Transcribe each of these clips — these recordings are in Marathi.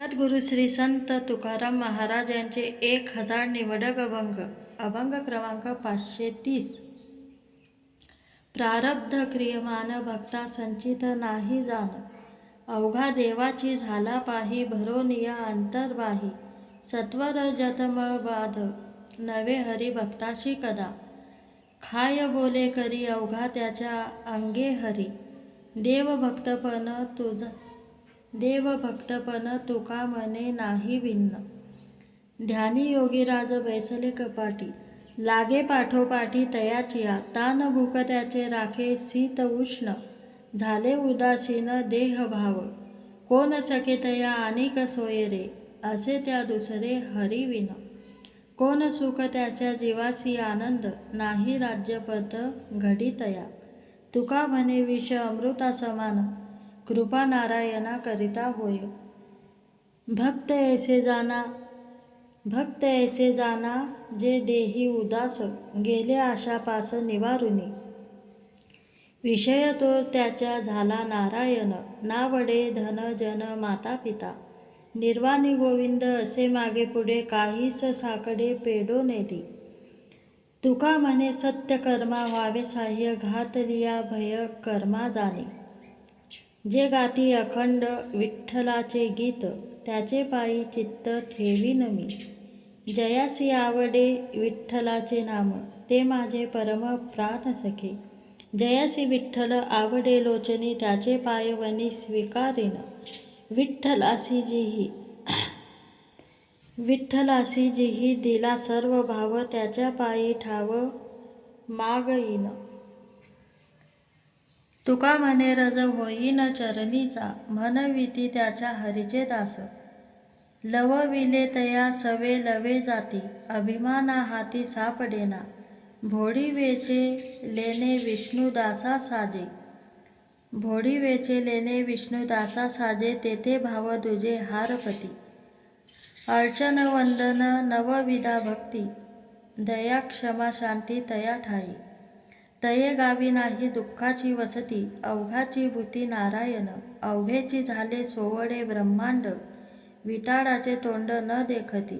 सद्गुरू श्री संत तुकाराम महाराज यांचे 1000 निवडक अभंग क्रमांक 530. प्रारब्ध क्रियमान भक्ता संचित नाही जाण, अवघा देवाची झाला पाही भरोनिया अंतर्बाही. सत्वर जतम बाध नवे हरी भक्ताशी कदा, खाय बोले करी अवघा त्याच्या अंगे हरी. देवभक्तपण तुका म्हणे नाही भिन्न, ध्यानी योगीराज बैसले कपाटी. लागे पाठोपाठी तयाचिया, तान भूक त्याचे राखे शीत उष्ण. झाले उदासीन देह भाव, कोण सखे तया अनिक सोये रे. असे त्या दुसरे हरिविन, कोण सुख त्याच्या जीवासी आनंद. नाही राज्यपद घडी तया, तुका म्हणे विष अमृता समान. कृपा नारायणा करिता होय, भक्त ऐसे जाना जे देही उदास. गेले आशापास निवारुनी, विषय तो त्याच्या झाला नारायण. नावडे धन जन माता पिता, निर्वाणी गोविंद असे मागे पुढे. काहीस साकडे पेडो नेली, तुका म्हणे सत्य कर्मा व्हावे साह्य. घातलिया भय कर्मा जाणे, जे गाती अखंड विठ्ठलाचे गीत. त्याचे पायी चित्त ठेवीन मी, जयासी आवडे विठ्ठलाचे नाम. ते माझे परम प्राण सखे, जयासी विठ्ठल आवडे लोचनी. त्याचे पाय वनी स्वीकारीन, विठ्ठलासी जिही दिला सर्व भाव. त्याच्या पायी ठाव मागईन, तुका म्हणे रज होईन चरणीचा. म्हणविती त्याच्या हरीचे दास, लवविले तया सवे लवे जाती. अभिमाना हाती सापडेना, भोडी वेचे लेणे विष्णुदासा साजे. भोडी वेचे लेणे विष्णुदासा साजे, तेथे भाव तुझे हारपती. अर्चन वंदन नवविधा भक्ती, दया क्षमा शांती तया ठाई. तये गावी नाही दुःखाची वसती, अवघाची भूती नारायण. अवघेची झाले सोवडे ब्रह्मांड, विटाळाचे तोंड न देखती.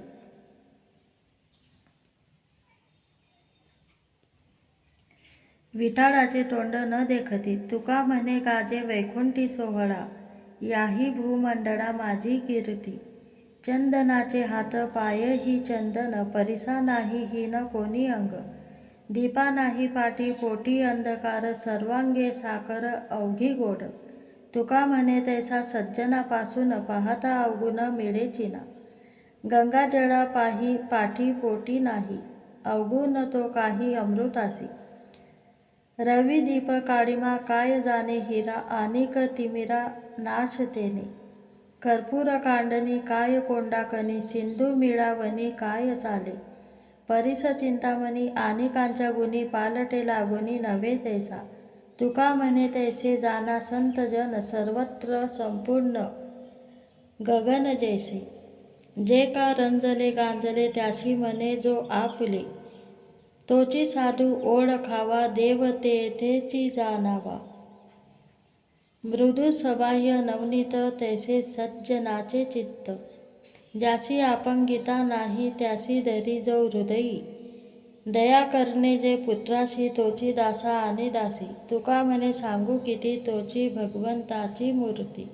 विटाळाचे तोंड न देखती, तुका म्हणे गाजे वैकुंठी सोहळा. याही भूमंडळा माझी कीर्ती. चंदनाचे हात पाय ही चंदन, परिसा नाही हीन कोणी अंग. दीपा नाही पाठी पोटी अंधकार, सर्वांगे साकर अवघी गोड. तुका म्हणे तैसा सज्जनापासून, पाहता अवगुण मिळे चिना. गंगाजळा पाठी पोटी नाही, अवगुण तो काही अमृतासी. रवी दीप काळीमा काय जाणे हिरा, अनिक तिमिरा नाश तेने. कर्पूर कांडणी काय कोंडाकनी, सिंधू मिळावणी काय चाले. परिस चिंतामणी अनेकांच्या गुणी, पालटे लागुनी नव्हे तैसा. तुका म्हणे तैसे जाना संत जन, सर्वत्र संपूर्ण गगन जैसे. जे का रंजले गांजले त्याशी म्हणे जो आपले, तोची साधू ओळखावा देव तेथेची जाणावा. मृदू सबाह्य नवनीत तैसे सज्जनाचे चित्त, ज्यासी अपंगिता नाही त्यासी धरी जो हृदयी. दया करणे जे पुत्राशी, तोची दासा आणि दासी. तुका म्हणे सांगू किती तोची भगवंताची मूर्ती.